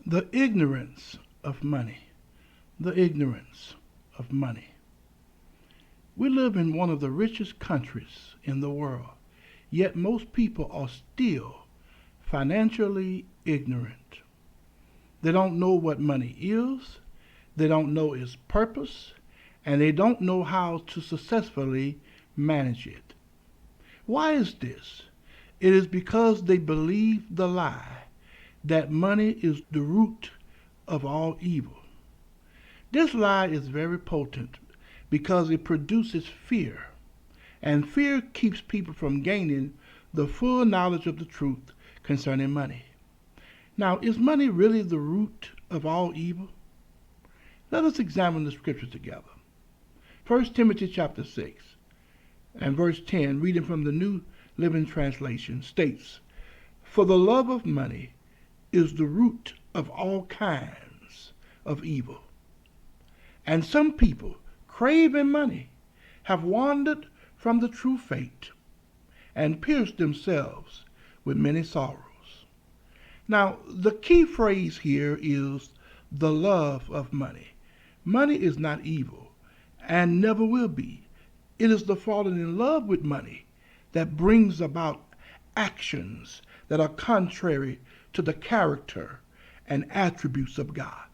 The ignorance of money. The ignorance of money. We live in one of the richest countries in the world, yet most people are still financially ignorant. They don't know what money is, they don't know its purpose, and they don't know how to successfully manage it. Why is this? It is because they believe the lie that money is the root of all evil. This lie is very potent because it produces fear, and fear keeps people from gaining the full knowledge of the truth concerning money. Now, is money really the root of all evil? Let us examine the scriptures together. 1 Timothy chapter 6 and verse 10, reading from the New Living Translation, states, "For the love of money is the root of all kinds of evil. And some people, craving money, have wandered from the true faith and pierced themselves with many sorrows." Now, the key phrase here is the love of money. Money is not evil and never will be. It is the falling in love with money that brings about actions that are contrary to the character and attributes of God.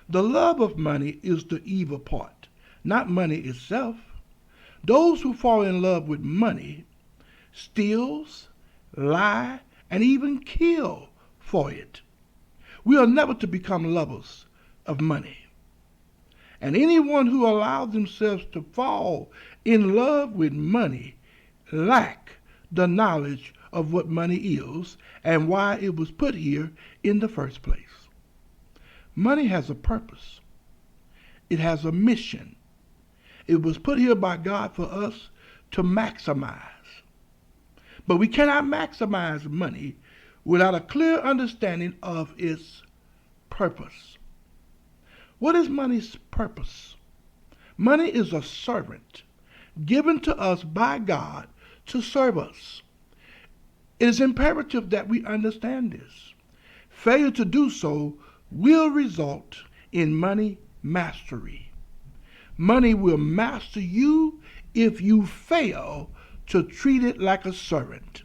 The love of money is the evil part, not money itself. Those who fall in love with money steals, lie, and even kill for it. We are never to become lovers of money. And anyone who allows themselves to fall in love with money lack the knowledge of what money is and why it was put here in the first place. Money has a purpose. It has a mission. It was put here by God for us to maximize. But we cannot maximize money without a clear understanding of its purpose. What is money's purpose? Money is a servant given to us by God to serve us. It is imperative that we understand this. Failure to do so will result in money mastery. Money will master you if you fail to treat it like a servant.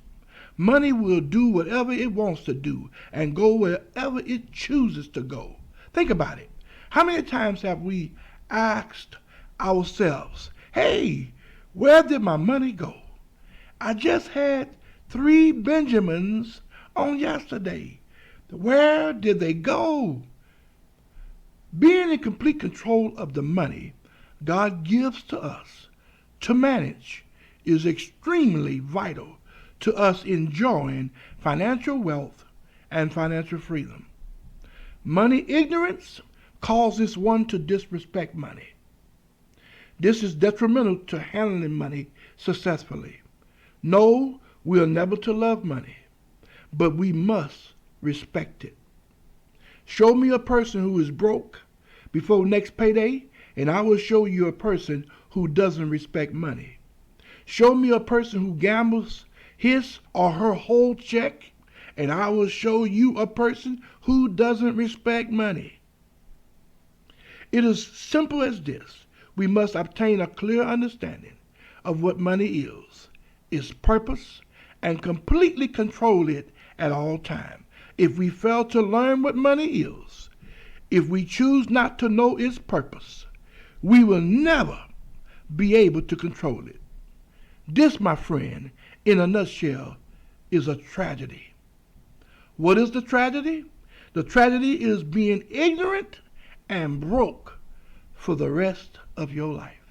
Money will do whatever it wants to do and go wherever it chooses to go. Think about it. How many times have we asked ourselves, hey, where did my money go? I just had 3 Benjamins on yesterday. Where did they go? Being in complete control of the money God gives to us to manage is extremely vital to us enjoying financial wealth and financial freedom. Money ignorance causes one to disrespect money. This is detrimental to handling money successfully. No, we are never to love money, but we must respect it. Show me a person who is broke before next payday, and I will show you a person who doesn't respect money. Show me a person who gambles his or her whole check, and I will show you a person who doesn't respect money. It is simple as this. We must obtain a clear understanding of what money is, its purpose, and completely control it at all times. If we fail to learn what money is, if we choose not to know its purpose, we will never be able to control it. This, my friend, in a nutshell, is a tragedy. What is the tragedy? The tragedy is being ignorant and broke for the rest of your life.